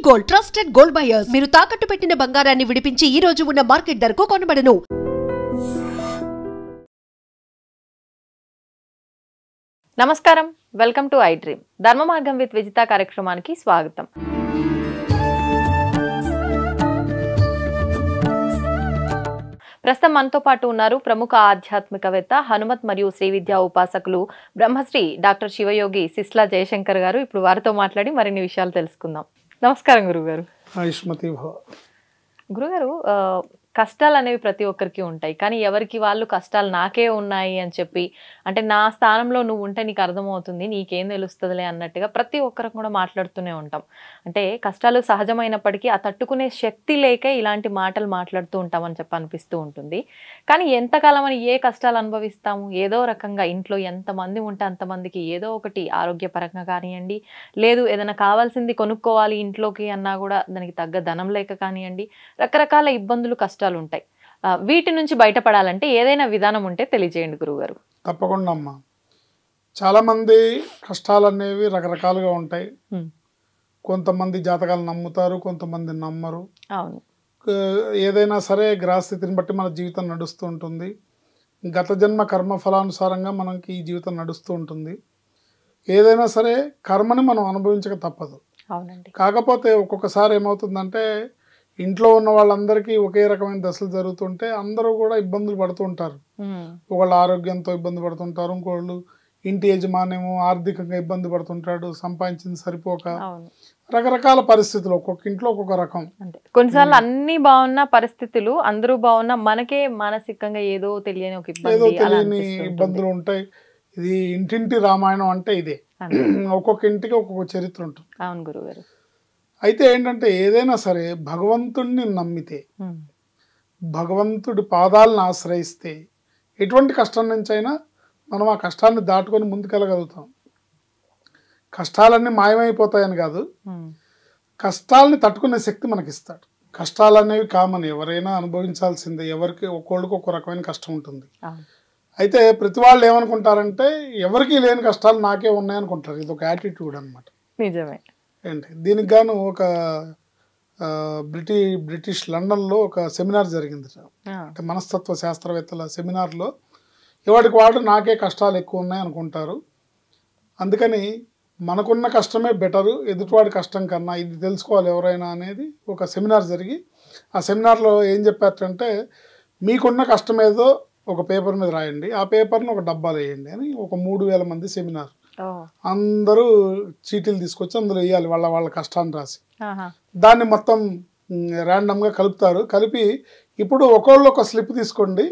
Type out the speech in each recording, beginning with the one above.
Gold trusted gold buyers మీరు తాకట్టు పెట్టిన బంగారాన్ని విడిపించి ఈ రోజు ఉన్న మార్కెట్ ధరకు కొనబడను. నమస్కారం, వెల్కమ్ టు ఐ డ్రీమ్. ధర్మ మార్గం విత్ విజిత కార్యక్రమానికి స్వాగతం. ప్రస్తుతం మనతో పాటు ఉన్నారు ప్రముఖ ఆధ్యాత్మికవేత్త, హనుమత్ మరియు శ్రీ విద్యా ఉపాసకులు బ్రహ్మశ్రీ డాక్టర్ శివయోగి సిస్లా జయశంకర్ గారు. ఇప్పుడు వారితో మాట్లాడి మరిన్ని విషయాలు తెలుసుకుందాం. నమస్కారం గురుగారు. గురుగారు, కష్టాలు అనేవి ప్రతి ఒక్కరికి ఉంటాయి, కానీ ఎవరికి వాళ్ళు కష్టాలు నాకే ఉన్నాయి అని చెప్పి, అంటే నా స్థానంలో నువ్వు ఉంటే నీకు అర్థమవుతుంది, నీకేం తెలుస్తుందిలే అన్నట్టుగా ప్రతి ఒక్కరికి కూడా మాట్లాడుతూనే ఉంటాం. అంటే కష్టాలు సహజమైనప్పటికీ ఆ తట్టుకునే శక్తి లేకే ఇలాంటి మాటలు మాట్లాడుతూ ఉంటామని చెప్పి అనిపిస్తూ ఉంటుంది. కానీ ఎంతకాలం అని ఏ కష్టాలు అనుభవిస్తాము? ఏదో రకంగా ఇంట్లో ఎంతమంది ఉంటే అంతమందికి ఏదో ఒకటి ఆరోగ్యపరంగా కానివ్వండి, లేదు ఏదైనా కావాల్సింది కొనుక్కోవాలి ఇంట్లోకి అన్నా కూడా దానికి తగ్గ ధనం లేక కానివ్వండి, రకరకాల ఇబ్బందులు కష్టాలు ఉంటాయి. వీటి నుంచి బయటపడాలంటే ఏదైనా విధానం ఉంటే తెలియజేయండి గురుగారు. తప్పకుండా అమ్మా. చాలా మంది కష్టాలు అనేవి రకరకాలుగా ఉంటాయి. కొంతమంది జాతకాలు నమ్ముతారు, కొంతమంది నమ్మరు. అవును, ఏదైనా సరే గ్రహస్థితిని బట్టి మన జీవితం నడుస్తూ ఉంటుంది. గత జన్మ కర్మ ఫలానుసారంగా మనకి ఈ జీవితం నడుస్తూ ఉంటుంది. ఏదైనా సరే కర్మని మనం అనుభవించక తప్పదు. అవునండి. కాకపోతే ఒక్కొక్కసారి ఏమవుతుందంటే ఇంట్లో ఉన్న వాళ్ళందరికీ ఒకే రకమైన దశలు జరుగుతుంటే అందరూ కూడా ఇబ్బందులు పడుతూ ఉంటారు. ఒకళ్ళు ఆరోగ్యంతో ఇబ్బంది పడుతుంటారు, ఇంకోళ్ళు ఇంటి యజమానేమో ఆర్థికంగా ఇబ్బంది పడుతుంటాడు, సంపాదించింది సరిపోక. రకరకాల పరిస్థితులు ఒక్కొక్క ఇంట్లో ఒక్కొక్క రకం. కొన్నిసార్లు అన్ని బాగున్న పరిస్థితులు, అందరూ బాగున్నా మనకే మానసికంగా ఏదో తెలియని ఒక తెలియని ఇబ్బందులు ఉంటాయి. ఇది ఇంటింటి రామాయణం అంటే ఇదే. ఒక్కొక్క ఇంటికి ఒక్కొక్క చరిత్ర ఉంటుంది. అవును గురుగారు. అయితే ఏంటంటే ఏదైనా సరే భగవంతుడిని నమ్మితే, భగవంతుడి పాదాలను ఆశ్రయిస్తే ఎటువంటి కష్టం నుంచి అయినా మనం ఆ కష్టాన్ని దాటుకొని ముందుకెళ్ళగలుగుతాం. కష్టాలన్నీ మాయమైపోతాయని కాదు, కష్టాలని తట్టుకునే శక్తి మనకి ఇస్తాడు. కష్టాలు అనేవి కామన్, ఎవరైనా అనుభవించాల్సిందే. ఎవరికి ఒక్కోళ్ళకి ఒక్కో రకమైన కష్టం ఉంటుంది. అయితే ప్రతి వాళ్ళు ఏమనుకుంటారంటే ఎవరికి లేని కష్టాలు నాకే ఉన్నాయనుకుంటారు. ఇది ఒక యాటిట్యూడ్ అనమాట. నిజమే. ఏంటి దీనికి గాను ఒక బ్రిటిష్ లండన్లో ఒక సెమినార్ జరిగింది. అంటే మనస్తత్వ శాస్త్రవేత్తల సెమినార్లో ఎవరికి వాడు నాకే కష్టాలు ఎక్కువ ఉన్నాయి అనుకుంటారు. అందుకని మనకున్న కష్టమే బెటరు ఎదుటివాడి కష్టం కన్నా, ఇది తెలుసుకోవాలి ఎవరైనా అనేది ఒక సెమినార్ జరిగి, ఆ సెమినార్లో ఏం చెప్పారంటే మీకున్న కష్టం ఏదో ఒక పేపర్ మీద రాయండి, ఆ పేపర్ని ఒక డబ్బాలో వేయండి అని. ఒక 3000 మంది సెమినార్. అందరూ చీటీలు తీసుకొచ్చి అందులో వేయాలి వాళ్ళ వాళ్ళ కష్టాన్ని రాసి. దాన్ని మొత్తం ర్యాండమ్గా కలుపుతారు. కలిపి ఇప్పుడు ఒకళ్ళు ఒక స్లిప్ తీసుకోండి,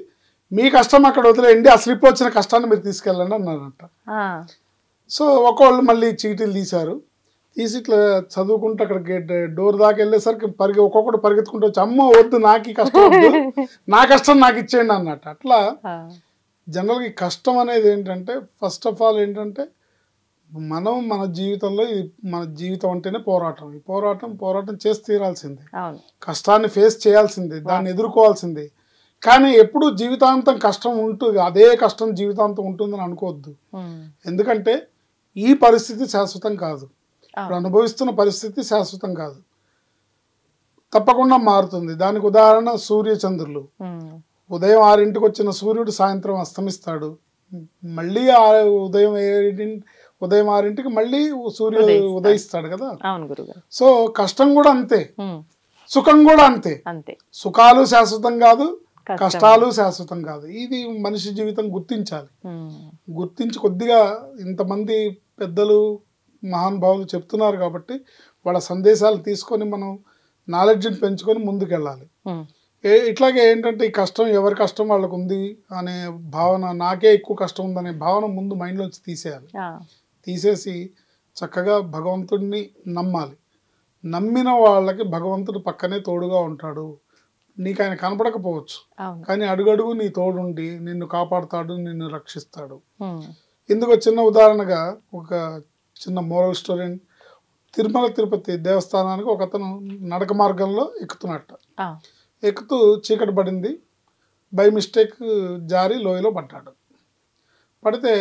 మీ కష్టం అక్కడ వదిలేయండి, ఆ స్లిప్ వచ్చిన కష్టాన్ని మీరు తీసుకెళ్ళండి అన్నారంట. సో ఒకళ్ళు మళ్ళీ చీటీలు తీశారు. తీసి ఇట్లా చదువుకుంటూ అక్కడ డోర్ దాకా వెళ్ళేసరికి ఒక్కొక్కటి పరిగెత్తుకుంటూ వచ్చి, అమ్మో వద్దు నాకు ఈ కష్టం వద్దు, నా కష్టం నాకు ఇచ్చేయండి అన్నట్టు. అట్లా జనరల్గా ఈ కష్టం అనేది ఏంటంటే ఫస్ట్ ఆఫ్ ఆల్ ఏంటంటే మనం మన జీవితంలో మన జీవితం అంటేనే పోరాటం. ఈ పోరాటం చేసి తీరాల్సిందే, కష్టాన్ని ఫేస్ చేయాల్సిందే, దాన్ని ఎదుర్కోవాల్సిందే. కానీ ఎప్పుడు జీవితాంతం కష్టం ఉంటుంది, అదే కష్టం జీవితాంతం ఉంటుందని అనుకోవద్దు. ఎందుకంటే ఈ పరిస్థితి శాశ్వతం కాదు, ఇప్పుడు అనుభవిస్తున్న పరిస్థితి శాశ్వతం కాదు, తప్పకుండా మారుతుంది. దానికి ఉదాహరణ సూర్యచంద్రులు. ఉదయం 6ంటికి వచ్చిన సూర్యుడు సాయంత్రం అస్తమిస్తాడు, మళ్ళీ ఉదయం 6ంటికి మళ్ళీ సూర్యుడు ఉదయిస్తాడు కదా. సో కష్టం కూడా అంతే, సుఖం కూడా అంతే. సుఖాలు శాశ్వతం కాదు, కష్టాలు శాశ్వతం కాదు. ఇది మనిషి జీవితం గుర్తించాలి. గుర్తించి కొద్దిగా ఇంతమంది పెద్దలు మహానుభావులు చెప్తున్నారు కాబట్టి వాళ్ళ సందేశాలు తీసుకొని మనం నాలెడ్జ్ని పెంచుకొని ముందుకెళ్ళాలి. ఇట్లాగే ఏంటంటే ఈ కష్టం ఎవరి కష్టం వాళ్ళకు ఉంది అనే భావన, నాకే ఎక్కువ కష్టం ఉందనే భావన ముందు మైండ్లోంచి తీసేయాలి. తీసేసి చక్కగా భగవంతుడిని నమ్మాలి. నమ్మిన వాళ్ళకి భగవంతుడు పక్కనే తోడుగా ఉంటాడు. నీకు ఆయన కనపడకపోవచ్చు, కానీ అడుగడుగు నీ తోడుండి నిన్ను కాపాడుతాడు, నిన్ను రక్షిస్తాడు. ఇందుకు చిన్న ఉదాహరణగా ఒక చిన్న మోరల్ స్టోరీ. తిరుమల తిరుపతి దేవస్థానానికి ఒక అతను నడక మార్గంలో ఎక్కుతున్నట్ట. ఎక్కుతూ చీకటి పడింది, బై మిస్టేక్ జారి లోయలో పడ్డాడు. పడితే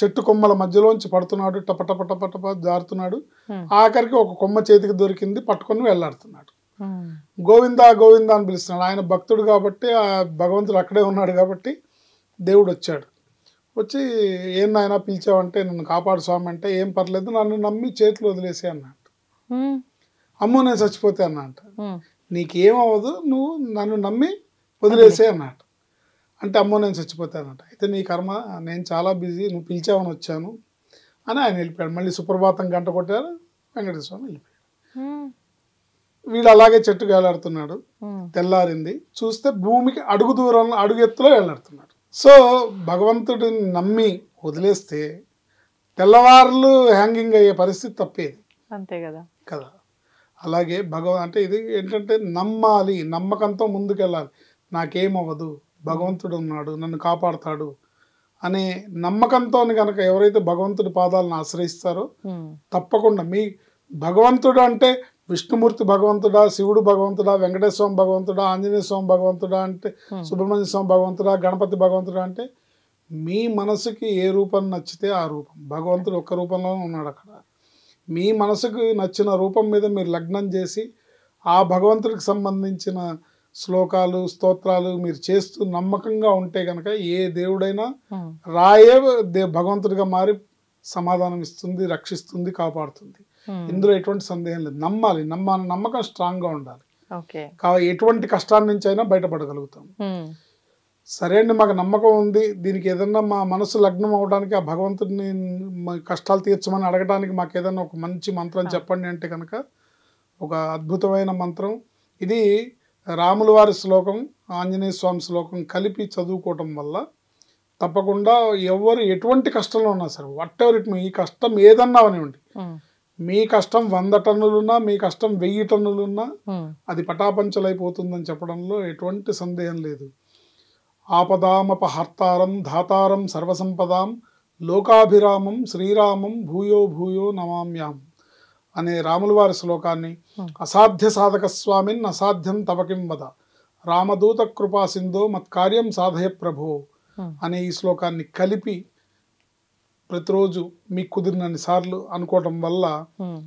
చెట్టు కొమ్మల మధ్యలోంచి పడుతున్నాడు, టప టప టప టప జారుతున్నాడు. Hmm. ఆఖరికి ఒక కొమ్మ చేతికి దొరికింది, పట్టుకొని వెళ్ళాడుతున్నాడు. Hmm. గోవిందా గోవిందా అని పిలుస్తున్నాడు. ఆయన భక్తుడు కాబట్టి, ఆ భగవంతుడు అక్కడే ఉన్నాడు కాబట్టి దేవుడు వచ్చాడు. వచ్చి ఏం నాయనా పిలిచావంటే, నన్ను కాపాడు స్వామి అంటే, ఏం పర్లేదు నన్ను నమ్మి చేతులు వదిలేసి అన్నాడు. Hmm. అమ్మో నేను చచ్చిపోతే అన్నట్టు. Hmm. నీకేమవ్వదు, నువ్వు నన్ను నమ్మి వదిలేసే అన్నట్టు. అంటే అమ్మో నేను చచ్చిపోతే అన్నట్టు. అయితే నీ కర్మ, నేను చాలా బిజీ, నువ్వు పిలిచావని వచ్చాను అని ఆయన వెళ్ళిపోయాడు. మళ్ళీ సుప్రభాతం గంట కొట్టారు, వెంకటేశ్వర స్వామి వెళ్ళిపోయాడు. Hmm. వీడు అలాగే చెట్టుకు వేలాడుతున్నాడు. Hmm. తెల్లారింది, చూస్తే భూమికి అడుగు దూరంలో, అడుగు ఎత్తులో వేలాడుతున్నాడు. సో భగవంతుడిని నమ్మి వదిలేస్తే తెల్లవారులు హ్యాంగింగ్ అయ్యే పరిస్థితి తప్పేది అంతే కదా. కదా. అలాగే అంటే ఇది ఏంటంటే నమ్మాలి, నమ్మకంతో ముందుకెళ్ళాలి. నాకేమవ్వదు, భగవంతుడు ఉన్నాడు, నన్ను కాపాడుతాడు అనే నమ్మకంతో కనుక ఎవరైతే భగవంతుడి పాదాలను ఆశ్రయిస్తారో Hmm. తప్పకుండా మీ భగవంతుడు అంటే విష్ణుమూర్తి భగవంతుడా, శివుడు భగవంతుడా, వెంకటేశ్వర స్వామి భగవంతుడా, ఆంజనేయ స్వామి భగవంతుడా అంటే, సుబ్రహ్మణ్య స్వామి భగవంతుడా, గణపతి భగవంతుడా అంటే మీ మనసుకి ఏ రూపం నచ్చితే ఆ రూపం. భగవంతుడు ఒక్క రూపంలోనే ఉన్నాడు అక్కడ. మీ మనసుకు నచ్చిన రూపం మీద మీరు లగ్నం చేసి ఆ భగవంతుడికి సంబంధించిన శ్లోకాలు, స్తోత్రాలు మీరు చేస్తూ నమ్మకంగా ఉంటే కనుక ఏ దేవుడైనా Hmm. రాయే భగవంతుడిగా మారి సమాధానం ఇస్తుంది, రక్షిస్తుంది, కాపాడుతుంది. Hmm. ఇందులో ఎటువంటి సందేహం లేదు. నమ్మాలి, నమ్మకం స్ట్రాంగ్గా ఉండాలి. ఓకే. ఎటువంటి కష్టాల నుంచి అయినా బయటపడగలుగుతాం. Hmm. సరే అండి, మాకు నమ్మకం ఉంది, దీనికి ఏదన్నా మా మనసు లగ్నం అవడానికి, ఆ భగవంతుడిని మా కష్టాలు తీర్చమని అడగడానికి మాకు ఏదన్నా ఒక మంచి మంత్రం చెప్పండి అంటే కనుక ఒక అద్భుతమైన మంత్రం ఇది. రాముల వారి శ్లోకం, ఆంజనేయ స్వామి శ్లోకం కలిపి చదువుకోవటం వల్ల తప్పకుండా ఎవరు ఎటువంటి కష్టంలో ఉన్నా సరే, వాట్ ఎవర్ ఇట్, మీ కష్టం ఏదన్నా అవనివ్వండి, Hmm. మీ కష్టం 100 టన్నులున్నా, మీ కష్టం 1000 టన్నులున్నా Hmm. అది పటాపంచలైపోతుందని చెప్పడంలో ఎటువంటి సందేహం లేదు. ఆపదామపహర్తారం ధాతారం సర్వసంపదాం లోకాభిరామం శ్రీరామం భూయో భూయో నమామ్యాం అనే రాముల వారి శ్లోకాన్ని, అసాధ్య సాధక స్వామిన్ అసాధ్యం తవకిం వద రామదూత కృపా సింధో మత్కార్యం సాధయ ప్రభో అనే ఈ శ్లోకాన్ని కలిపి ప్రతిరోజు మీకు కుదిరినన్ని సార్లు అనుకోవటం వల్ల Hmm.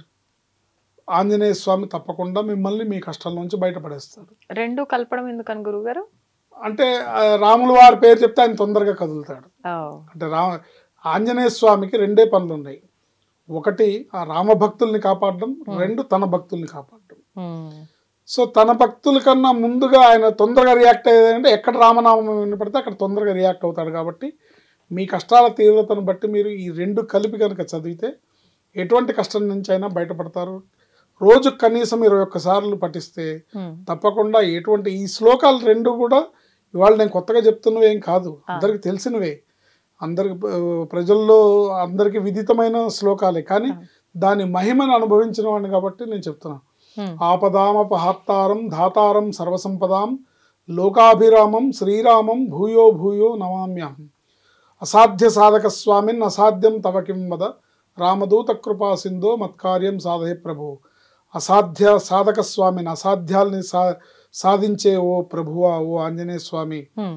ఆంజనేయ స్వామి తప్పకుండా మిమ్మల్ని మీ కష్టాల నుంచి బయటపడేస్తాడు. రెండు కలపడం ఎందుకని గురుగారు? అంటే రాముల వారి పేరు చెప్తే ఆయన తొందరగా కదులుతాడు. Oh. అంటే ఆంజనేయ స్వామికి రెండే పనులు ఉన్నాయి. ఒకటి ఆ రామభక్తుల్ని కాపాడడం, రెండు తన భక్తుల్ని కాపాడడం. Hmm. సో తన భక్తుల కన్నా ముందుగా ఆయన తొందరగా రియాక్ట్ అయ్యేదంటే ఎక్కడ రామనామం వినపడితే అక్కడ తొందరగా రియాక్ట్ అవుతాడు. కాబట్టి మీ కష్టాల తీవ్రతను బట్టి మీరు ఈ రెండు కలిపి కనుక చదివితే ఎటువంటి కష్టం నుంచి అయినా బయటపడతారు. రోజు కనీసం 21 సార్లు పఠిస్తే Hmm. తప్పకుండా ఎటువంటి ఈ శ్లోకాలు రెండు కూడా ఇవాళ నేను కొత్తగా చెప్తున్నవి ఏం కాదు, అందరికి తెలిసినవే, అందరికి ప్రజల్లో అందరికి విదితమైన శ్లోకాలే. కానీ దాని మహిమను అనుభవించిన వాడిని కాబట్టి నేను చెప్తున్నాను. Hmm. ఆపదామపహర్తారం ధాతారం సర్వసంపదాం లోకాభిరామం శ్రీరామం భూయో భూయో నమామ్యాహం అసాధ్య సాధక స్వామిన్ అసాధ్యం తవకిం వద రామదూత కృపా సింధో మత్కార్యం సాధయ ప్రభు. అసాధ్య సాధక స్వామిని, అసాధ్యాల్ని సాధించే ఓ ప్రభువా, ఓ ఆంజనేయ స్వామి, Hmm.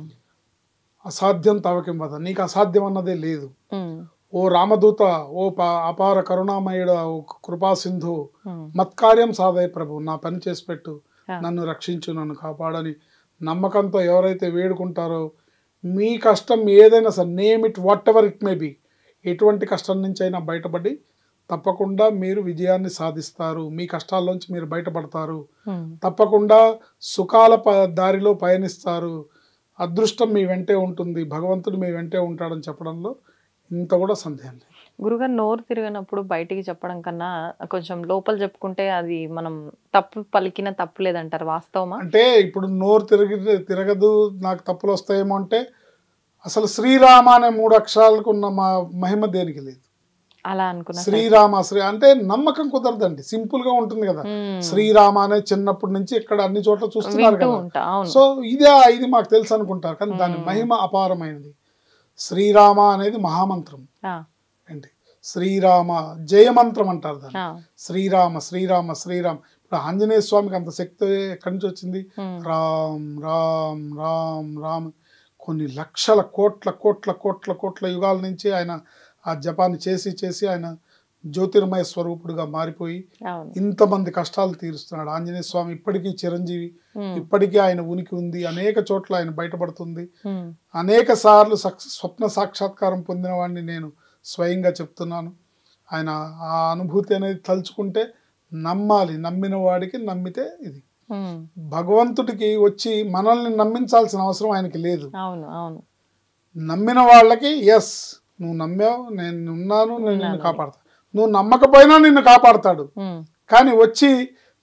అసాధ్యం తవకిం వద, నీకు అసాధ్యం అన్నదే లేదు. Hmm. ఓ రామదూత, ఓ అపార కరుణామయుడ, ఓ కృపా సింధు, Hmm. మత్కార్యం సాధయ ప్రభు, నా పని చేసి పెట్టు, Yeah. నన్ను రక్షించు, నన్ను కాపాడని నమ్మకంతో ఎవరైతే వేడుకుంటారో మీ కష్టం ఏదైనా సరే, name it what ever it may be, ఎటువంటి కష్టం నుంచి అయినా బయటపడి తప్పకుండా మీరు విజయాన్ని సాధిస్తారు. మీ కష్టాల్లోంచి మీరు బయటపడతారు. Hmm. తప్పకుండా సుఖాల దారిలో పయనిస్తారు. అదృష్టం మీ వెంటే ఉంటుంది, భగవంతుడు మీ వెంటే ఉంటాడని చెప్పడంలో ఇంత కూడా సందేహం లేదు. గురుగారు నోరు తిరిగినప్పుడు బయటికి చెప్పడం కన్నా కొంచెం లోపల చెప్పుకుంటే అది మనం తప్పు పలికిన తప్పు లేదంటారు, వాస్తవమా? అంటే ఇప్పుడు నోరు తిరగదు, నాకు తప్పులు వస్తాయేమో అంటే అసలు శ్రీరామ అనే 3 అక్షరాలకు ఉన్న మహిమ దేనికి లేదు. అలా అనుకున్నా. శ్రీరామ అంటే నమ్మకం కుదరదండి, సింపుల్ గా ఉంటుంది కదా. శ్రీరామ అనే చిన్నప్పటి నుంచి ఇక్కడ అన్ని చోట్ల చూస్తున్నారు కదా. సో ఇది మాకు తెలుసు అనుకుంటారు, కానీ దాని మహిమ అపారమైనది. శ్రీరామ అనేది మహామంత్రం ఏంటి, శ్రీరామ జయమంత్రం అంటారు దాన్ని. శ్రీరామ శ్రీరామ శ్రీరామ. ఇప్పుడు ఆంజనేయ స్వామికి అంత శక్తి ఎక్కడి నుంచి వచ్చింది? రామ్ రామ్ రామ్ రామ్. కొన్ని లక్షల కోట్ల కోట్ల కోట్ల కోట్ల యుగాల నుంచి ఆయన ఆ జపాన్ని చేసి చేసి ఆయన జ్యోతిర్మయ స్వరూపుడుగా మారిపోయి అవును. ఇంతమంది కష్టాలు తీరుస్తున్నాడు. ఆంజనేయ స్వామి ఇప్పటికీ చిరంజీవి, ఇప్పటికీ ఆయన ఉనికి ఉంది, అనేక చోట్ల ఆయన బయటపడుతుంది. అనేక సార్లు స్వప్న సాక్షాత్కారం పొందిన వాడిని నేను స్వయంగా చెప్తున్నాను. ఆయన ఆ అనుభూతి అనేది తలుచుకుంటే నమ్మాలి, నమ్మిన వాడికి నమ్మితే ఇది. భగవంతుడికి వచ్చి మనల్ని నమ్మించాల్సిన అవసరం ఆయనకి లేదు. అవును అవును. నమ్మిన వాళ్ళకి ఎస్ నువ్వు నమ్మావు, నేను ఉన్నాను, నేను నిన్ను కాపాడతాను. నువ్వు నమ్మకపోయినా నిన్ను కాపాడతాడు. కానీ వచ్చి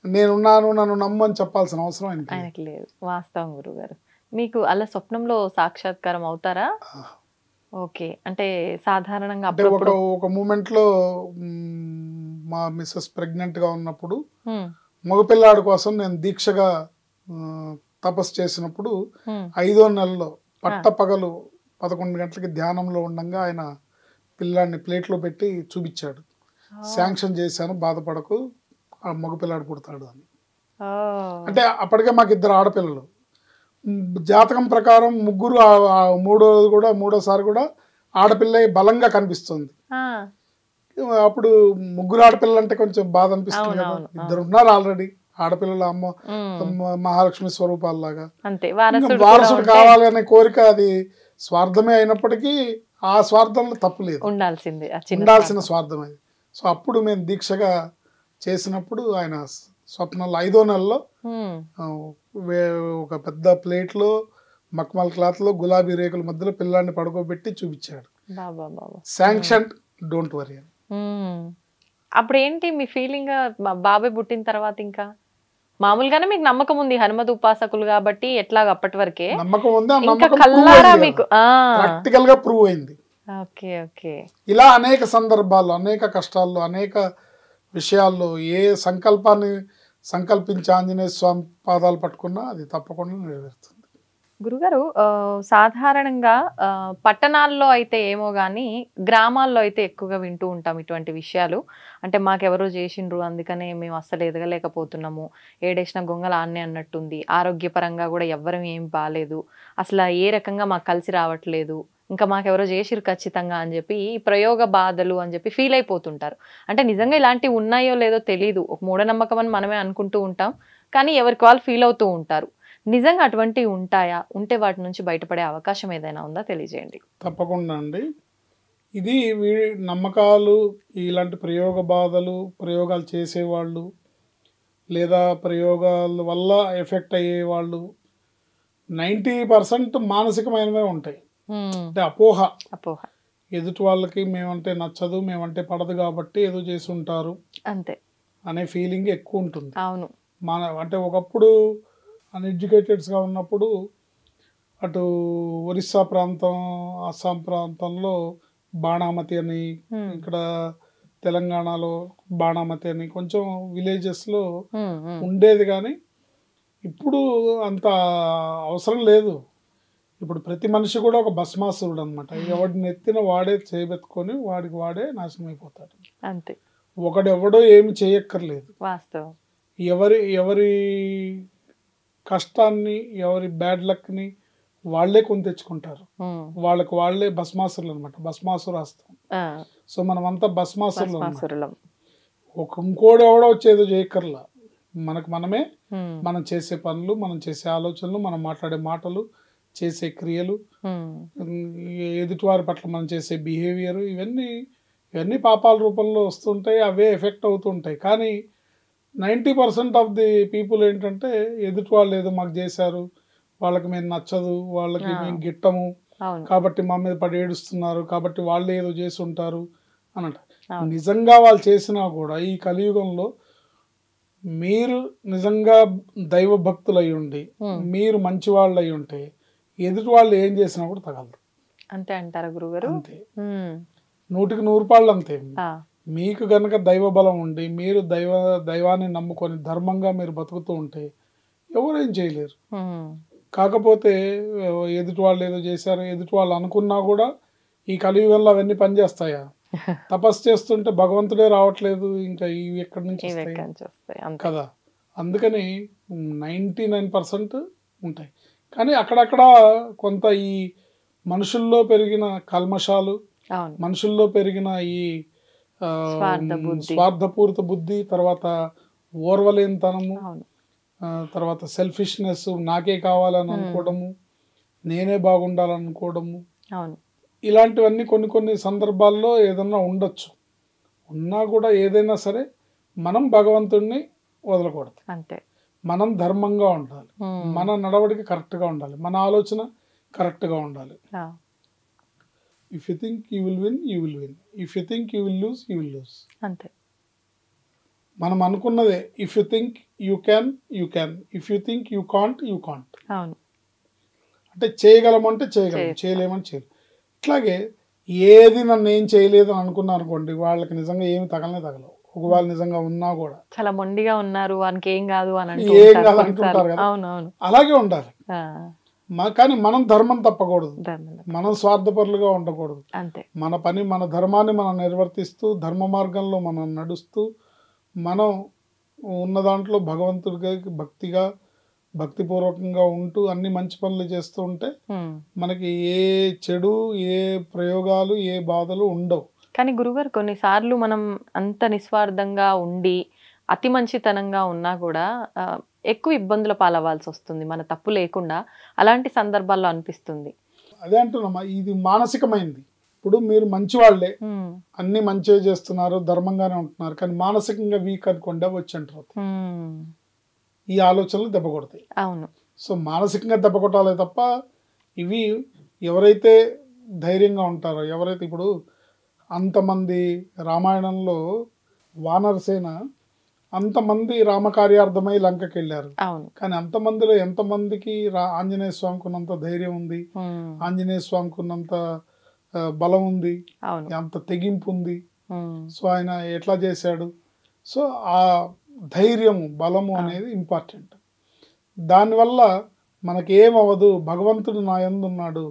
నేనున్నాను, నన్ను నమ్మని చెప్పాల్సిన అవసరం ఆయనకి లేదు. వాస్తవం గురుగారు. మీకు అలా స్వప్నంలో సాక్షాత్కారం అవుతారా? ఓకే. అంటే సాధారణంగా ఒక మూమెంట్ లో మా మిస్సెస్ ప్రెగ్నెంట్ గా ఉన్నప్పుడు మగపిల్లాడి కోసం నేను దీక్షగా తపస్సు చేసినప్పుడు 5వ నెలలో పట్టపగలు 11 గంటలకి ధ్యానంలో ఉండగా ఆయన పిల్లాడిని ప్లేట్లో పెట్టి చూపించాడు. శాంక్షన్ చేశాను, బాధపడకు, ఆ మగపిల్లాడు పుడతాడు అని. అంటే అప్పటికే మాకు 2 ఆడపిల్లలు. జాతకం ప్రకారం ముగ్గురు, మూడోసారి కూడా ఆడపిల్ల బలంగా కనిపిస్తుంది. అప్పుడు 3 ఆడపిల్లలు అంటే కొంచెం బాధ అనిపిస్తుంది కదా. 2 ఉన్నారు ఆల్రెడీ ఆడపిల్లల అమ్మ మహాలక్ష్మి స్వరూపాలలాగా. వారసుడు కావాలి అనే కోరిక అది స్వార్థమే అయినప్పటికీ ఆ స్వార్థంలో తప్పు లేదు, ఉండాల్సిన స్వార్థం అది. సో అప్పుడు మేము దీక్షగా చేసినప్పుడు ఆయన స్వప్నంలో 5వ నెలలో ఒక పెద్ద ప్లేట్లో మక్మల్ క్లాత్ లో గులాబీ రేకుల మధ్యలో పిల్లాన్ని పడుకోబెట్టి చూపించాడు. శాంక్షన్, డోంట్ వరీ అని. అప్పుడు ఏంటి మీ ఫీలింగ్? బాబాయ్ పుట్టిన తర్వాత ఇంకా మామూలుగానే మీకు నమ్మకం ఉంది, హనుమత్ ఉపాసకులు కాబట్టి ఎట్లాగ అప్పటి వరకే నమ్మకం ఉంది. ప్రాక్టికల్ గా ప్రూవ్ అయింది. Okay okay. ఇలా అనేక సందర్భాల్లో, అనేక కష్టాల్లో, అనేక విషయాల్లో ఏ సంకల్పాన్ని సంకల్పించి ఆంజనేయ స్వామి పాదాలు పట్టుకున్నా అది తప్పకుండా నెరవేరుతుంది. గురుగారు, సాధారణంగా పట్టణాల్లో అయితే ఏమో కానీ గ్రామాల్లో అయితే ఎక్కువగా వింటూ ఉంటాం ఇటువంటి విషయాలు. అంటే మాకెవరో చేసిండ్రు, అందుకనే మేము అస్సలు ఎదగలేకపోతున్నాము, ఏడేసిన గొంగల ఆన్నే అన్నట్టుంది, ఆరోగ్యపరంగా కూడా ఎవ్వరం ఏం బాగాలేదు, అసలు ఏ రకంగా మాకు కలిసి రావట్లేదు, ఇంకా మాకెవరో చేసిరు ఖచ్చితంగా అని చెప్పి ఈ ప్రయోగ బాధలు అని చెప్పి ఫీల్ అయిపోతుంటారు. అంటే నిజంగా ఇలాంటివి ఉన్నాయో లేదో తెలీదు, ఒక మూఢనమ్మకం అని మనమే అనుకుంటూ ఉంటాం, కానీ ఎవరికి వాళ్ళు ఫీల్ అవుతూ ఉంటారు. నిజంగా అటువంటివి ఉంటాయా? ఉంటే వాటి నుంచి బయటపడే అవకాశం ఏదైనా ఉందా? తెలియజేయండి. తప్పకుండా అండి. ఇది నమ్మకాలు, ఇలాంటి ప్రయోగ బాధలు, ప్రయోగాలు చేసేవాళ్ళు లేదా ప్రయోగాల వల్ల ఎఫెక్ట్ అయ్యేవాళ్ళు 90% మానసికమైనవే ఉంటాయి. అంటే అపోహ. ఎదుటి వాళ్ళకి మేమంటే నచ్చదు, మేమంటే పడదు కాబట్టి ఏదో చేసి ఉంటారు అంతే అనే ఫీలింగ్ ఎక్కువ ఉంటుంది. అవును. అంటే ఒకప్పుడు అన్ఎడ్యుకేటెడ్స్గా ఉన్నప్పుడు అటు ఒరిస్సా ప్రాంతం, అస్సాం ప్రాంతంలో బాణామతి అని, ఇక్కడ తెలంగాణలో బాణామతి అని కొంచెం విలేజెస్లో ఉండేది. కానీ ఇప్పుడు అంత అవసరం లేదు. ఇప్పుడు ప్రతి మనిషి కూడా ఒక భస్మాసురుడు అనమాట. ఎవడిని ఎత్తిన వాడే చేయబెట్టుకొని వాడికి వాడే నాశనం అయిపోతాడు అంతే. ఒకడెవడో ఏమి చేయక్కర్లేదు. వాస్తవం. ఎవరి కష్టాన్ని, ఎవరి బ్యాడ్ లక్ని వాళ్లే కొని తెచ్చుకుంటారు. వాళ్ళకి వాళ్లే భస్మాసురులు అనమాట. భస్మాసురాస్తం. సో మనమంతా భస్మాసురులం. ఇంకోడు ఎవడో వచ్చేదో చేయక్కర్లా. మనకు మనమే మనం చేసే పనులు, మనం చేసే ఆలోచనలు, మనం మాట్లాడే మాటలు, చేసే క్రియలు, ఎదుటివారి పట్ల మనం చేసే బిహేవియర్, ఇవన్నీ పాపాల రూపంలో వస్తుంటాయి. అవే ఎఫెక్ట్ అవుతుంటాయి. కానీ 90% ఆఫ్ ది పీపుల్ ఏంటంటే ఎదుటి వాళ్ళు ఏదో మాకు చేశారు, వాళ్ళకి మేము నచ్చదు, వాళ్ళకి మేము గిట్టము కాబట్టి మా మీద పడి ఏడుస్తున్నారు, కాబట్టి వాళ్ళు ఏదో చేసి ఉంటారు అన్నట. నిజంగా వాళ్ళు చేసినా కూడా ఈ కలియుగంలో మీరు నిజంగా దైవ భక్తులు అయి ఉండి, మీరు మంచి వాళ్ళు అయి ఉంటే ఎదుటి వాళ్ళు ఏం చేసినా కూడా తగలదు. అంతే అంటారా గురుగారు? అంతే, 100కి 100 పాళ్ళు అంతే. మీకు గనక దైవ బలం ఉండి మీరు దైవాన్ని నమ్ముకొని ధర్మంగా మీరు బతుకుతూ ఉంటే ఎవరేం చేయలేరు. కాకపోతే ఎదుటి వాళ్ళు ఏదో చేశారు, ఎదుటి వాళ్ళు అనుకున్నా కూడా ఈ కలియుగంలో అవన్నీ పనిచేస్తాయా? తపస్సు చేస్తుంటే భగవంతుడే రావట్లేదు, ఇంకా ఇవి ఎక్కడి నుంచి వస్తాయి కదా. అందుకని 99% ఉంటాయి. కానీ అక్కడక్కడ కొంత ఈ మనుషుల్లో పెరిగిన కల్మషాలు, అవును. మనుషుల్లో పెరిగిన ఈ స్వార్థ బుద్ధి. స్వార్థపూరిత బుద్ధి, తర్వాత ఓర్వలేనితనము, అవును. తర్వాత సెల్ఫిష్నెస్, నాకే కావాలని అనుకోవడము, నేనే బాగుండాలనుకోవడము, అవును. ఇలాంటివన్నీ కొన్ని కొన్ని సందర్భాల్లో ఏదన్నా ఉండొచ్చు. ఉన్నా కూడా ఏదైనా సరే మనం భగవంతుడిని వదలకూడదు. అంతే. మనం ధర్మంగా ఉండాలి, మన నడవడిక కరెక్ట్గా ఉండాలి, మన ఆలోచన కరెక్ట్గా ఉండాలి. ఆ, if you think you will win, you will win. If you think you will lose, you will lose. అంతే. మనం అనుకున్నదే. If you think you can, you can. If you think you can't, you can't. అవును. అంటే చేయగలమంటే చేయగలం, చేయలేమని చేయలేం. ఇట్లాగే ఏది నన్ను ఏం చేయలేదు అని అనుకున్నా అనుకోండి, వాళ్ళకి నిజంగా ఏమి తగలవు. ఒకవేళ నిజంగా ఉన్నా కూడా చాలా మొండిగా ఉన్నారు, వానికి ఏం కాదు అని ఏం కాదు అంటుంటారు కదా. అవును. అవును. అలాగే ఉండాలి. ఆ, కానీ మనం ధర్మం తప్పకూడదు, ధర్మం. మనం స్వార్థపరులుగా ఉండకూడదు. అంతే. మన పని, మన ధర్మాన్ని మనం నిర్వర్తిస్తూ, ధర్మ మార్గంలో మనం నడుస్తూ, మనం ఉన్న దాంట్లో భగవంతుడిగా భక్తిగా, భక్తిపూర్వకంగా ఉంటూ అన్ని మంచి పనులు చేస్తూ ఉంటే మనకి ఏ చెడు, ఏ ప్రయోగాలు, ఏ బాధలు ఉండవు. కానీ గురుగారు కొన్నిసార్లు మనం అంత నిస్వార్థంగా ఉండి అతి మంచితనంగా ఉన్నా కూడా ఎక్కువ ఇబ్బందుల పాలవ్వాల్సి వస్తుంది, మన తప్పు లేకుండా. అలాంటి సందర్భాల్లో అనిపిస్తుంది. అదే అంటున్నామా, ఇది మానసికమైంది. ఇప్పుడు మీరు మంచి వాళ్ళే, అన్ని మంచిగా చేస్తున్నారు, ధర్మంగానే ఉంటున్నారు, కానీ మానసికంగా వీక్ అనుకోండి, వచ్చి అంటారు. ఈ ఆలోచనలు దెబ్బ కొడతాయి. అవును. సో మానసికంగా దెబ్బ కొట్టాలి తప్ప, ఇవి ఎవరైతే ధైర్యంగా ఉంటారో, ఎవరైతే ఇప్పుడు అంతమంది రామాయణంలో వానరసేన అంతమంది రామకార్యార్థమై లంకకి వెళ్ళారు. అవును. కానీ అంతమందిలో ఎంతమందికి ఆంజనేయ స్వామికి ఉన్నంత ధైర్యం ఉంది, ఆంజనేయ స్వామికి ఉన్నంత బలం ఉంది, అంత తెగింపు ఉంది. సో ఆయన ఎట్లా చేశాడు? సో ఆ ధైర్యము, బలము అనేది ఇంపార్టెంట్. దానివల్ల మనకి ఏమవ్వదు, భగవంతుడు నా యందు ఉన్నాడు,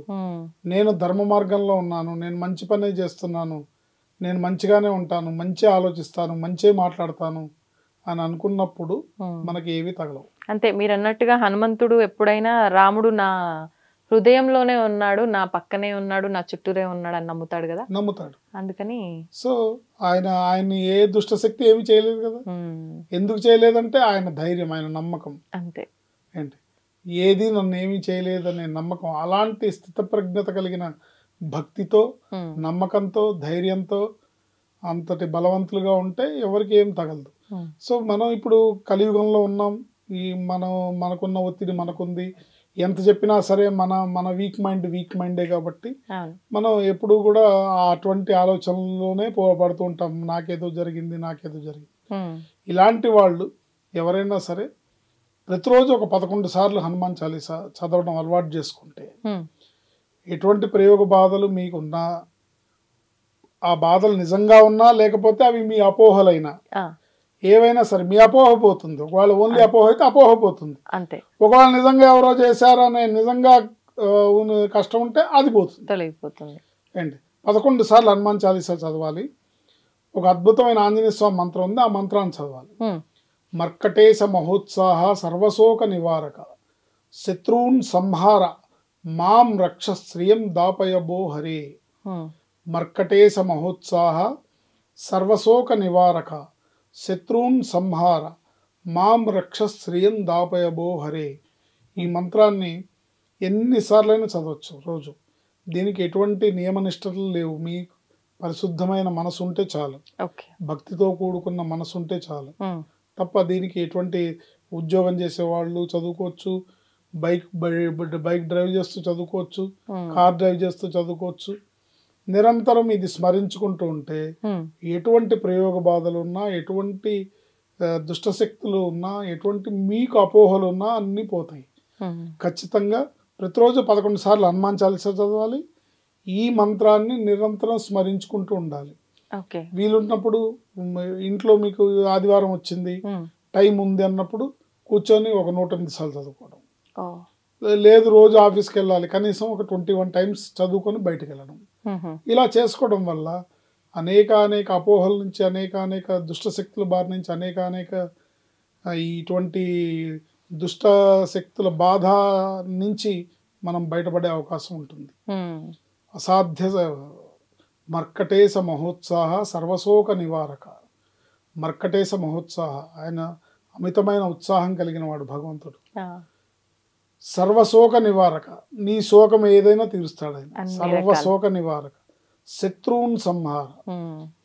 నేను ధర్మ మార్గంలో ఉన్నాను, నేను మంచి పనే చేస్తున్నాను, నేను మంచిగానే ఉంటాను, మంచి ఆలోచిస్తాను, మంచి మాట్లాడతాను అని అనుకున్నప్పుడు మనకి ఏవి తగలవు. అంతే. మీరు అన్నట్టుగా హనుమంతుడు ఎప్పుడైనా రాముడు నా హృదయంలోనే ఉన్నాడు, నా పక్కనే ఉన్నాడు, నా చుట్టూరే ఉన్నాడు అని నమ్ముతాడు కదా. నమ్ముతాడు. అందుకని సో ఆయన్ని ఏ దుష్టశక్తి ఏమి చేయలేదు కదా. ఎందుకు చేయలేదంటే ఆయన ధైర్యం, ఆయన నమ్మకం. అంతే. ఏంటి, ఏది నన్ను ఏమీ చేయలేదనే నమ్మకం. అలాంటి స్థితప్రజ్ఞత కలిగిన భక్తితో, నమ్మకంతో, ధైర్యంతో అంతటి బలవంతులుగా ఉంటే ఎవరికి ఏం తగలదు. సో మనం ఇప్పుడు కలియుగంలో ఉన్నాం. ఈ మనకున్న ఒత్తిడి మనకుంది. ఎంత చెప్పినా సరే మన వీక్ మైండే కాబట్టి మనం ఎప్పుడు కూడా అటువంటి ఆలోచనలోనే పడుతూ ఉంటాం. నాకేదో జరిగింది. ఇలాంటి వాళ్ళు ఎవరైనా సరే ప్రతిరోజు ఒక 11 సార్లు హనుమాన్ చాలీసా చదవడం అలవాటు చేసుకుంటే, ఎటువంటి ప్రయోగ బాధలు మీకున్నా, ఆ బాధలు నిజంగా ఉన్నా లేకపోతే అవి మీ అపోహలైనా, ఏవైనా సరే మీ అపోహ పోతుంది. ఒకవేళ ఓన్లీ అపోహ అయితే అపోహ పోతుంది. అంతే. ఒకవేళ నిజంగా ఎవరో చేశారనే నిజంగా కష్టం ఉంటే అది పోతుంది, తొలగిపోతుంది. ఏంటి 11 సార్లు హనుమాన్ చాలీసా చదవాలి. ఒక అద్భుతమైన ఆంజనేయ స్వామి మంత్రం ఉంది, ఆ మంత్రాన్ని చదవాలి. మర్కటేశ మహోత్సాహ సర్వశోక నివారక శత్రూన్ సంహార మాం రక్ష శ్రియం దాపయబో హరే. మర్కటేశ మహోత్సాహ సర్వశోక నివారక శత్రూన్ సంహార మాం రక్ష శ్రియం దాపయబో హరే. ఈ మంత్రాన్ని ఎన్నిసార్లైనా చదవచ్చు రోజు. దీనికి ఎటువంటి నియమనిష్టలు లేవు. మీ పరిశుద్ధమైన మనసు ఉంటే చాలు, భక్తితో కూడుకున్న మనసు ఉంటే చాలు తప్ప దీనికి ఎటువంటి ఉద్యోగం చేసేవాళ్ళు చదువుకోవచ్చు, బైక్ డ్రైవ్ చేస్తూ చదువుకోవచ్చు, కార్ డ్రైవ్ చేస్తూ చదువుకోవచ్చు. నిరంతరం ఇది స్మరించుకుంటూ ఉంటే ఎటువంటి ప్రయోగ బాధలు ఉన్నా, ఎటువంటి దుష్టశక్తులు ఉన్నా, ఎటువంటి మీకు అపోహలు ఉన్నా అన్నీ పోతాయి. ఖచ్చితంగా ప్రతిరోజు 11 సార్లు హనుమాన్ చాలీసా చదవాలి. ఈ మంత్రాన్ని నిరంతరం స్మరించుకుంటూ ఉండాలి. వీలున్నప్పుడు ఇంట్లో మీకు ఆదివారం వచ్చింది, టైం ఉంది అన్నప్పుడు కూర్చొని ఒక 108 సార్లు చదువుకోవడం. లేదు రోజు ఆఫీస్కి వెళ్ళాలి, కనీసం ఒక 21 టైమ్స్ చదువుకొని బయటకు వెళ్ళడం. ఇలా చేసుకోవడం వల్ల అనేక అపోహల నుంచి, అనేక దుష్టశక్తుల బారి నుంచి, అనేక ఇటువంటి దుష్ట శక్తుల బాధ నుంచి మనం బయటపడే అవకాశం ఉంటుంది. అసాధ్య మర్కటేశ మహోత్సాహ సర్వశోక నివారక. మర్కటేశ మహోత్సాహ, ఆయన అమితమైన ఉత్సాహం కలిగిన వాడు భగవంతుడు. సర్వశోక నివారక, నీ శోకం ఏదైనా తీరుస్తాడు ఆయన. సర్వశోక నివారక, శత్రువున్ సంహార.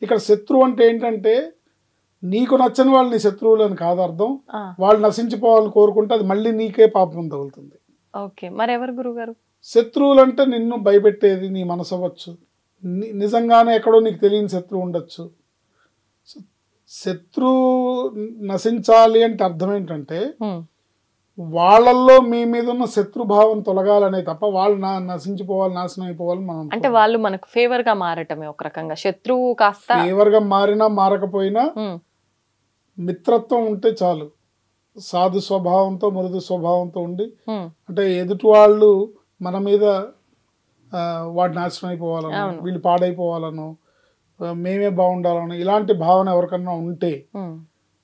ఇక్కడ శత్రువు అంటే ఏంటంటే నీకు నచ్చని వాళ్ళు నీ శత్రువులు అని కాదు అర్థం. వాళ్ళు నశించిపోవాలని కోరుకుంటే అది మళ్ళీ నీకే పాపం తగులుతుంది. ఓకే, మరి ఎవరు గురుగారు శత్రువులు అంటే? నిన్ను భయపెట్టేది నీ మనసు అవ్వచ్చు, నిజంగానే ఎక్కడో నీకు తెలియని శత్రువు ఉండొచ్చు. శత్రువు నశించాలి అంటే అర్థం ఏంటంటే వాళ్ళల్లో మీ మీద ఉన్న శత్రుభావం తొలగాలనే తప్ప వాళ్ళు నశించిపోవాలి, నాశనం అయిపోవాలి మనం అంటే వాళ్ళు మనకు ఫేవర్ గా మారటమే ఒక రకంగా. శత్రువు కాస్త ఫేవర్ గా మారినా మారకపోయినా మిత్రత్వం ఉంటే చాలు. సాధు స్వభావంతో మృదు స్వభావంతో ఉండి, అంటే ఎదుటి వాళ్ళు మన మీద వాడు నాశనం అయిపోవాలనో, వీళ్ళు పాడైపోవాలనో, మేమే బాగుండాలనో ఇలాంటి భావన ఎవరికన్నా ఉంటే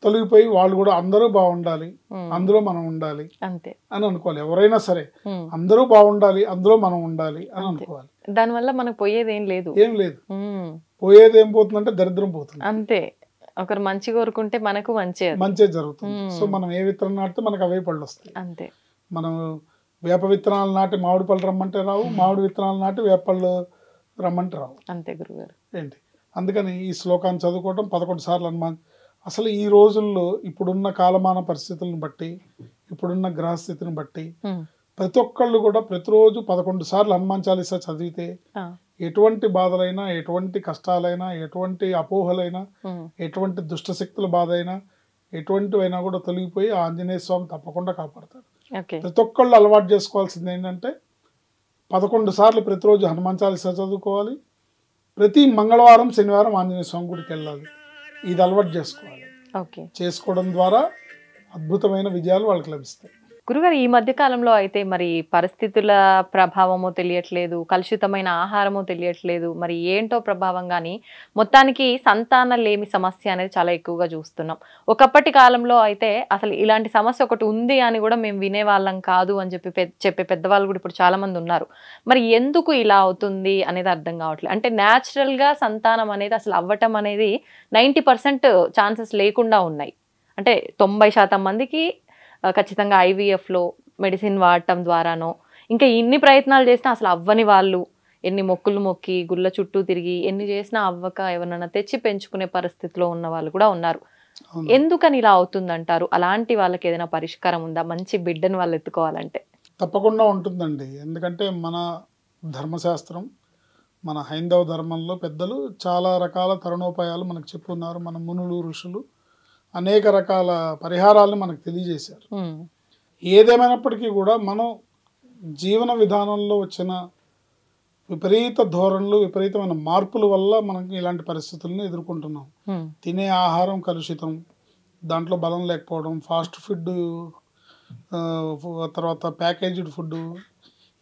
తొలగిపోయి వాళ్ళు కూడా అందరూ బాగుండాలి, అందులో మనం ఉండాలి అంతే అని అనుకోవాలి. ఎవరైనా సరే అందరూ బాగుండాలి, అందులో మనం ఉండాలి అని అనుకోవాలి. దానివల్ల మనకు పోయేది ఏం లేదు. ఏం లేదు, పోయేది ఏం పోతుందంటే దరిద్రం పోతుంది. అంతే, ఒకరు మంచి కోరుకుంటే మనకు మంచి జరుగుతుంది. సో మనం ఏ విత్తనం నాటితే మనకు అవే పళ్ళు వస్తాయి. అంతే. మనం వేప విత్తనాలు నాటి మామిడి పళ్ళు రమ్మంటే రావు, మామిడి విత్తనాలు నాటి వేప పళ్ళు రమ్మంటే రావు. అంతే గురుగారు. ఏంటి అందుకని ఈ శ్లోకాన్ని చదువుకోవడం 11 సార్లు హనుమాన్. అసలు ఈ రోజుల్లో ఇప్పుడున్న కాలమాన పరిస్థితులను బట్టి, ఇప్పుడున్న గ్రహస్థితిని బట్టి ప్రతి ఒక్కళ్ళు కూడా ప్రతిరోజు 11 సార్లు హనుమాన్ చాలీసా చదివితే ఎటువంటి బాధలైనా, ఎటువంటి కష్టాలైనా, ఎటువంటి అపోహలైనా, ఎటువంటి దుష్టశక్తుల బాధ అయినా, ఎటువంటివైనా కూడా తొలగిపోయి ఆంజనేయ స్వామి తప్పకుండా కాపాడతాడు. ప్రతి ఒక్కళ్ళు అలవాటు చేసుకోవాల్సింది ఏంటంటే 11 సార్లు ప్రతిరోజు హనుమాన్ చాలీసా చదువుకోవాలి. ప్రతి మంగళవారం శనివారం ఆంజనేయ స్వామి గుడికి వెళ్ళాలి. ఇది అలవాటు చేసుకోవాలి. చేసుకోవడం ద్వారా అద్భుతమైన విజయాలు వాళ్ళకి లభిస్తాయి. గురుగారు, ఈ మధ్య కాలంలో అయితే మరి పరిస్థితుల ప్రభావమో తెలియట్లేదు, కలుషితమైన ఆహారమో తెలియట్లేదు, మరి ఏంటో ప్రభావం కానీ మొత్తానికి సంతాన లేమి సమస్య అనేది చాలా ఎక్కువగా చూస్తున్నాం. ఒకప్పటి కాలంలో అయితే అసలు ఇలాంటి సమస్య ఒకటి ఉంది అని కూడా మేము వినేవాళ్ళం కాదు అని చెప్పే పెద్దవాళ్ళు కూడా ఇప్పుడు చాలా మంది ఉన్నారు. మరి ఎందుకు ఇలా అవుతుంది అనేది అర్థం కావట్లేదు. అంటే న్యాచురల్గా సంతానం అనేది అసలు అవ్వటం అనేది 90% ఛాన్సెస్ లేకుండా ఉన్నాయి. అంటే 90% మందికి ఖచ్చితంగా IVFలో మెడిసిన్ వాడటం ద్వారానో, ఇంకా ఇన్ని ప్రయత్నాలు చేసినా అసలు అవ్వని వాళ్ళు, ఎన్ని మొక్కులు మొక్కి గుళ్ళ చుట్టూ తిరిగి ఎన్ని చేసినా అవ్వక ఎవరన్నా తెచ్చి పెంచుకునే పరిస్థితిలో ఉన్న వాళ్ళు కూడా ఉన్నారు. ఎందుకని ఇలా అవుతుందంటారు? అలాంటి వాళ్ళకి ఏదైనా పరిష్కారం ఉందా, మంచి బిడ్డను వాళ్ళు ఎత్తుకోవాలంటే? తప్పకుండా ఉంటుందండి. ఎందుకంటే మన ధర్మశాస్త్రం, మన హైందవ ధర్మంలో పెద్దలు చాలా రకాల తరుణోపాయాలు మనకు చెప్పున్నారు. మన మునులు, ఋషులు అనేక రకాల పరిహారాలను మనకు తెలియజేశారు. ఏదేమైనప్పటికీ కూడా మనం జీవన విధానంలో వచ్చిన విపరీత ధోరణులు, విపరీతమైన మార్పుల వల్ల మనకి ఇలాంటి పరిస్థితులను ఎదుర్కొంటున్నాం. తినే ఆహారం కలుషితం, దాంట్లో బలం లేకపోవడం, ఫాస్ట్ ఫుడ్, తర్వాత ప్యాకేజ్డ్ ఫుడ్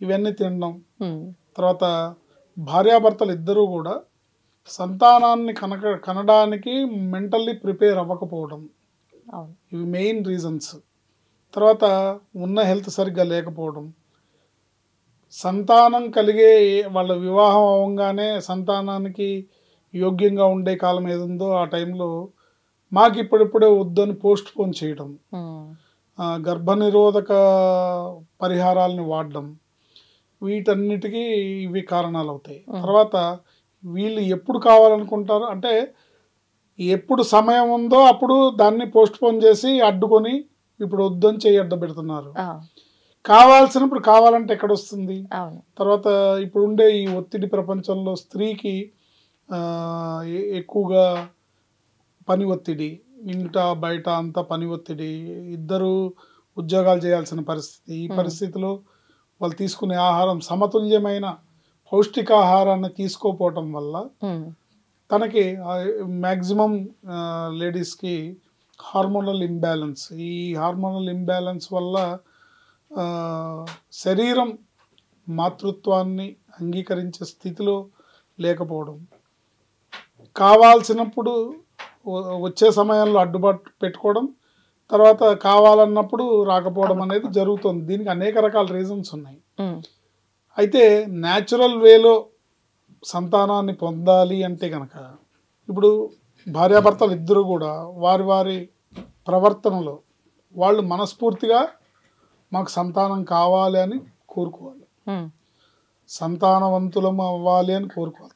ఇవన్నీ తినడం, తర్వాత భార్యాభర్తలు ఇద్దరూ కూడా సంతానాన్ని కనడానికి మెంటల్లీ ప్రిపేర్ అవ్వకపోవడం, ఇవి మెయిన్ రీజన్స్. తర్వాత ఉన్న హెల్త్ సరిగ్గా లేకపోవడం, సంతానం కలిగే వాళ్ళ వివాహం అవ్వగానే సంతానానికి యోగ్యంగా ఉండే కాలం ఏదుందో ఆ టైంలో మాకు ఇప్పుడిప్పుడే వద్దని పోస్ట్ పోన్ చేయడం, గర్భనిరోధక పరిహారాలని వాడడం, వీటన్నిటికీ ఇవి కారణాలు అవుతాయి. తర్వాత వీళ్ళు ఎప్పుడు కావాలనుకుంటారు అంటే ఎప్పుడు సమయం ఉందో అప్పుడు దాన్ని పోస్ట్ పోన్ చేసి అడ్డుకొని ఇప్పుడు వద్దని చేయి అడ్డ పెడుతున్నారు. కావాల్సినప్పుడు కావాలంటే ఎక్కడ వస్తుంది? తర్వాత ఇప్పుడు ఉండే ఈ ఒత్తిడి ప్రపంచంలో స్త్రీకి ఎక్కువగా పని ఒత్తిడి, ఇంట బయట అంతా పని ఒత్తిడి, ఇద్దరు ఉద్యోగాలు చేయాల్సిన పరిస్థితి. ఈ పరిస్థితిలో వాళ్ళు తీసుకునే ఆహారం సమతుల్యమైన పౌష్టికాహారాన్ని తీసుకోపోవటం వల్ల తనకి మ్యాక్సిమం లేడీస్కి హార్మోనల్ ఇంబ్యాలెన్స్, ఈ హార్మోనల్ ఇంబ్యాలెన్స్ వల్ల శరీరం మాతృత్వాన్ని అంగీకరించే స్థితిలో లేకపోవడం, కావాల్సినప్పుడు వచ్చే సమయంలో అడ్డుబాటు పెట్టుకోవడం, తర్వాత కావాలన్నప్పుడు రాకపోవడం అనేది జరుగుతుంది. దీనికి అనేక రకాల రీజన్స్ ఉన్నాయి. అయితే న్యాచురల్ వేలో సంతానాన్ని పొందాలి అంటే కనుక ఇప్పుడు భార్యాభర్తలు ఇద్దరు కూడా వారి వారి ప్రవర్తనలో వాళ్ళు మనస్ఫూర్తిగా మాకు సంతానం కావాలి అని కోరుకోవాలి, సంతానవంతులం అవ్వాలి అని కోరుకోవాలి.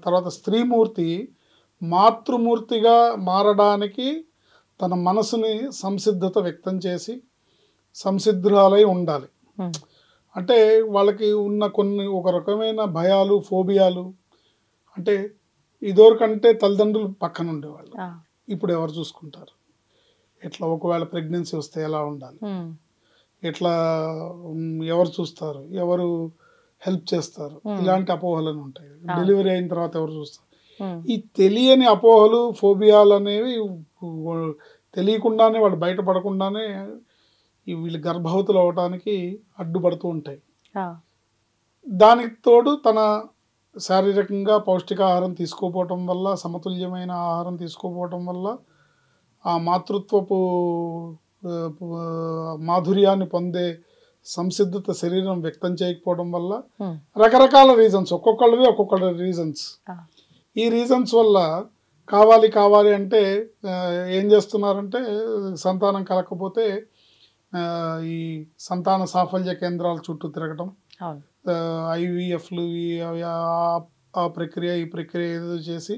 తర్వాత స్త్రీమూర్తి మాతృమూర్తిగా మారడానికి తన మనసుని సంసిద్ధత వ్యక్తం చేసి సంసిద్ధురాలై ఉండాలి. అంటే వాళ్ళకి ఉన్న కొన్ని ఒక రకమైన భయాలు, ఫోబియాలు, అంటే ఇదివరకంటే తల్లిదండ్రులు పక్కన ఉండేవాళ్ళు, ఇప్పుడు ఎవరు చూసుకుంటారు, ఎట్లా ఒకవేళ ప్రెగ్నెన్సీ వస్తే ఎలా ఉండాలి, ఎట్లా ఎవరు చూస్తారు, ఎవరు హెల్ప్ చేస్తారు, ఇలాంటి అపోహలను ఉంటాయి. డెలివరీ అయిన తర్వాత ఎవరు చూస్తారు, ఈ తెలియని అపోహలు, ఫోబియాలు అనేవి తెలియకుండానే వాళ్ళు బయటపడకుండానే వీళ్ళు గర్భవతులు అవడానికి అడ్డుపడుతూ ఉంటాయి. దానికి తోడు తన శారీరకంగా పౌష్టికాహారం తీసుకోపోవటం వల్ల, సమతుల్యమైన ఆహారం తీసుకోపోవటం వల్ల, ఆ మాతృత్వపు మాధుర్యాన్ని పొందే సంసిద్ధత శరీరం వ్యక్తం చేయకపోవడం వల్ల రకరకాల రీజన్స్, ఒక్కొక్కళ్ళవి ఒక్కొక్క రీజన్స్. ఈ రీజన్స్ వల్ల కావాలి కావాలి అంటే ఏం చేస్తున్నారంటే సంతానం కలగకపోతే ఈ సంతాన సాఫల్య కేంద్రాల చుట్టూ తిరగటం, ఐవీఎఫ్లు, ఆ ప్రక్రియ ఈ ప్రక్రియ ఏదో చేసి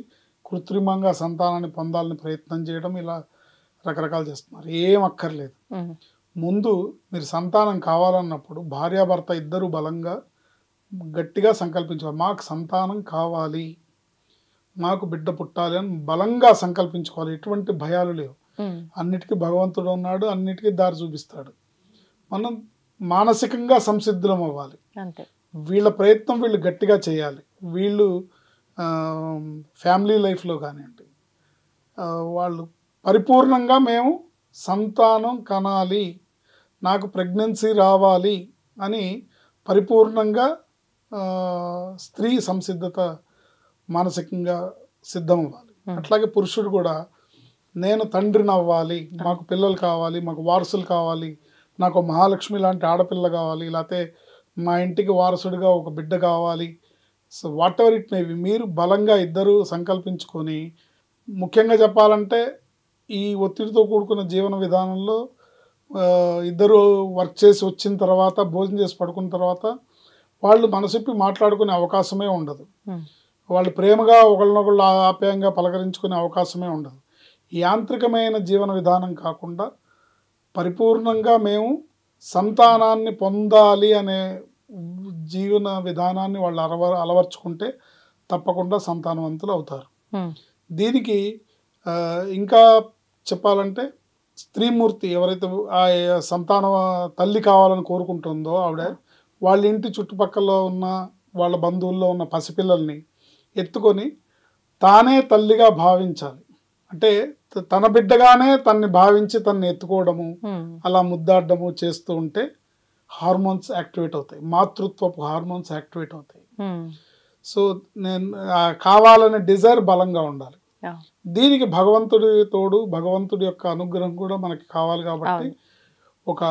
కృత్రిమంగా సంతానాన్ని పొందాలని ప్రయత్నం చేయడం, ఇలా రకరకాలు చేస్తున్నారు. ఏం అక్కర్లేదు. ముందు మీరు సంతానం కావాలన్నప్పుడు భార్యాభర్త ఇద్దరు బలంగా గట్టిగా సంకల్పించుకోవాలి. మాకు సంతానం కావాలి, మాకు బిడ్డ పుట్టాలి అని బలంగా సంకల్పించుకోవాలి. ఎటువంటి భయాలు లేవు. అన్నిటికీ భగవంతుడు ఉన్నాడు, అన్నిటికీ దారి చూపిస్తాడు. మనం మానసికంగా సంసిద్ధులం అవ్వాలి. వీళ్ళ ప్రయత్నం వీళ్ళు గట్టిగా చేయాలి. వీళ్ళు ఫ్యామిలీ లైఫ్లో కానివ్వండి, వాళ్ళు పరిపూర్ణంగా మేము సంతానం కనాలి, నాకు ప్రెగ్నెన్సీ రావాలి అని పరిపూర్ణంగా స్త్రీ సంసిద్ధత మానసికంగా సిద్ధం అవ్వాలి. అట్లాగే పురుషుడు కూడా నేను తండ్రిని అవ్వాలి, మాకు పిల్లలు కావాలి, మాకు వారసులు కావాలి, నాకు మహాలక్ష్మి లాంటి ఆడపిల్ల కావాలి, లేకపోతే మా ఇంటికి వారసుడిగా ఒక బిడ్డ కావాలి. So what ever it maybe మీరు బలంగా ఇద్దరు సంకల్పించుకొని, ముఖ్యంగా చెప్పాలంటే ఈ ఒత్తిడితో కూడుకున్న జీవన విధానంలో ఇద్దరు వర్క్ చేసి వచ్చిన తర్వాత, భోజనం చేసి పడుకున్న తర్వాత వాళ్ళు మనసిప్పి మాట్లాడుకునే అవకాశమే ఉండదు. వాళ్ళు ప్రేమగా ఒకళ్ళనొకళ్ళు ఆప్యాయంగా పలకరించుకునే అవకాశమే ఉండదు. యాంత్రికమైన జీవన విధానం కాకుండా పరిపూర్ణంగా మేము సంతానాన్ని పొందాలి అనే జీవన విధానాన్ని వాళ్ళు అలవర్చుకుంటే తప్పకుండా సంతానవంతులు అవుతారు. దీనికి ఇంకా చెప్పాలంటే స్త్రీమూర్తి ఎవరైతే ఆ సంతాన తల్లి కావాలని కోరుకుంటుందో ఆవిడ వాళ్ళ ఇంటి చుట్టుపక్కల ఉన్న వాళ్ళ బంధువుల్లో ఉన్న పసిపిల్లల్ని ఎత్తుకొని తానే తల్లిగా భావించాలి. అంటే తన బిడ్డగానే తన్ని భావించి తన్ని ఎత్తుకోవడము, అలా ముద్దాడము చేస్తూ ఉంటే హార్మోన్స్ యాక్టివేట్ అవుతాయి, మాతృత్వపు హార్మోన్స్ యాక్టివేట్ అవుతాయి. సో నేను కావాలనే డిజైర్ బలంగా ఉండాలి. దీనికి భగవంతుడి తోడు, భగవంతుడి యొక్క అనుగ్రహం కూడా మనకి కావాలి. కాబట్టి ఒక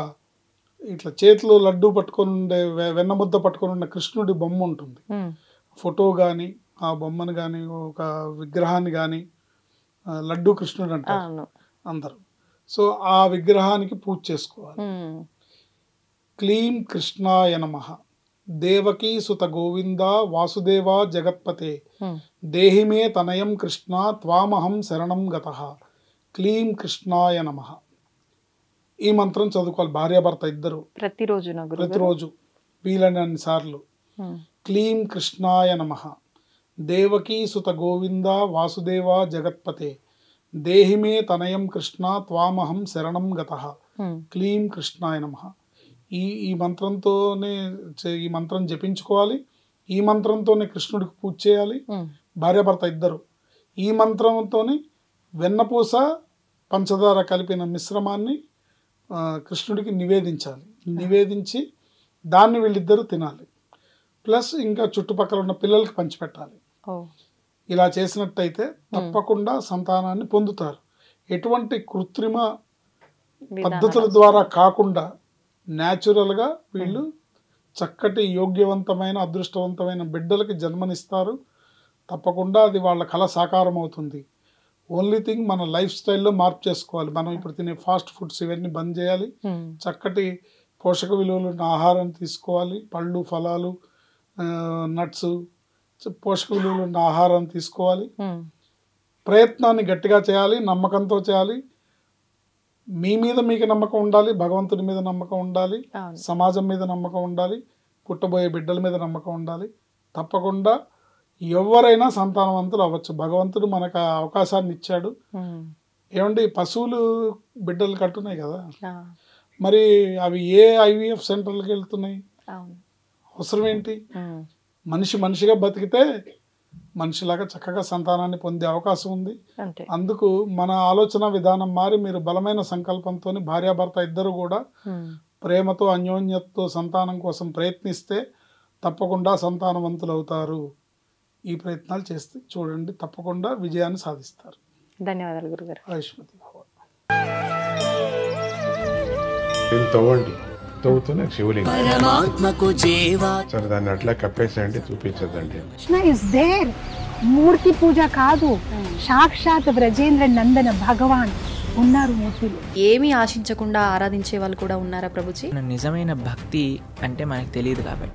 ఇట్లా చేతిలో లడ్డు పట్టుకొని ఉండే, వెన్నముద్ద పట్టుకొని ఉండే కృష్ణుడి బొమ్మ ఉంటుంది. ఫోటో కానీ ఆ బొమ్మను కానీ ఒక విగ్రహాన్ని కానీ లడ్డు కృష్ణుడు అంటారు అందరూ. సో ఆ విగ్రహానికి పూజ చేసుకోవాలి. క్లీం కృష్ణాయ నమః, దేవకీ సుత గోవింద వాసుదేవ జగత్పతే, దేహిమే తనయం కృష్ణ త్వామహం శరణం గతః, క్లీం కృష్ణాయ నమః. ఈ మంత్రం చదువుకోవాలి భార్యాభర్త ఇద్దరు ప్రతిరోజు వీలైనన్ని సార్లు. క్లీం కృష్ణాయ నమః, దేవకీ సుత గోవింద వాసుదేవ జగత్పతే, దేహిమే తనయం కృష్ణ త్వామహం శరణం గతః, క్లీం కృష్ణాయ నమః. ఈ మంత్రంతోనే ఈ మంత్రం జపించుకోవాలి. ఈ మంత్రంతోనే కృష్ణుడికి పూజ చేయాలి భార్యాభర్త ఇద్దరు. ఈ మంత్రంతోనే వెన్నపూస పంచదార కలిపిన మిశ్రమాన్ని కృష్ణుడికి నివేదించాలి. నివేదించి దాన్ని వీళ్ళిద్దరూ తినాలి. ప్లస్ ఇంకా చుట్టుపక్కల ఉన్న పిల్లలకి పంచిపెట్టాలి. ఇలా చేసినట్టయితే తప్పకుండా సంతానాన్ని పొందుతారు. ఎటువంటి కృత్రిమ పద్ధతుల ద్వారా కాకుండా న్యాచురల్గా వీళ్ళు చక్కటి యోగ్యవంతమైన అదృష్టవంతమైన బిడ్డలకి జన్మనిస్తారు. తప్పకుండా అది వాళ్ళ కళ సాకారం అవుతుంది. ఓన్లీ థింగ్ మన లైఫ్ స్టైల్లో మార్పు చేసుకోవాలి. మనం ఇప్పుడు తినే ఫాస్ట్ ఫుడ్స్ ఇవన్నీ బంద్ చేయాలి. చక్కటి పోషక విలువలు ఉన్న ఆహారం తీసుకోవాలి. పళ్ళు, ఫలాలు, నట్స్, పోషక విలువలు ఉన్న ఆహారం తీసుకోవాలి. ప్రయత్నాన్ని గట్టిగా చేయాలి, నమ్మకంతో చేయాలి. మీ మీద మీకు నమ్మకం ఉండాలి, భగవంతుడి మీద నమ్మకం ఉండాలి, సమాజం మీద నమ్మకం ఉండాలి, పుట్టబోయే బిడ్డల మీద నమ్మకం ఉండాలి. తప్పకుండా ఎవరైనా సంతానవంతులు అవ్వచ్చు. భగవంతుడు మనకు ఆ అవకాశాన్ని ఇచ్చాడు. ఏమండి, పశువులు బిడ్డలు కట్టున్నాయి కదా, మరి అవి ఏ IVF సెంటర్లకు వెళ్తున్నాయి? అవసరం ఏంటి? మనిషిగా బతికితే మనిషిలాగా చక్కగా సంతానాన్ని పొందే అవకాశం ఉంది. అందుకు మన ఆలోచన విధానం మారి మీరు బలమైన సంకల్పంతో భార్యాభర్త ఇద్దరు కూడా ప్రేమతో అన్యోన్యతతో సంతానం కోసం ప్రయత్నిస్తే తప్పకుండా సంతానవంతులు అవుతారు. ఈ ప్రయత్నాలు చేస్తే చూడండి, తప్పకుండా విజయాన్ని సాధిస్తారు. ధన్యవాదాలు గురుగారు. ఆయుష్మతి భవ. తవ్వండి, తవ్వుతూనే శివలింగం. సరే, దాన్ని అట్లా కప్పేసేయండి, చూపించదండి. Krishna is there. మూర్తి పూజ కాదు, సాక్షాత్ బ్రజేంద్ర నందన భగవాన్ ఉన్నారు మూర్తిలో. ఏమీ ఆశించకుండా ఆరాధించే వాళ్ళు కూడా ఉన్నారా ప్రభుజీ? నిజమైన భక్తి అంటే మనకు తెలియదు కాబట్టి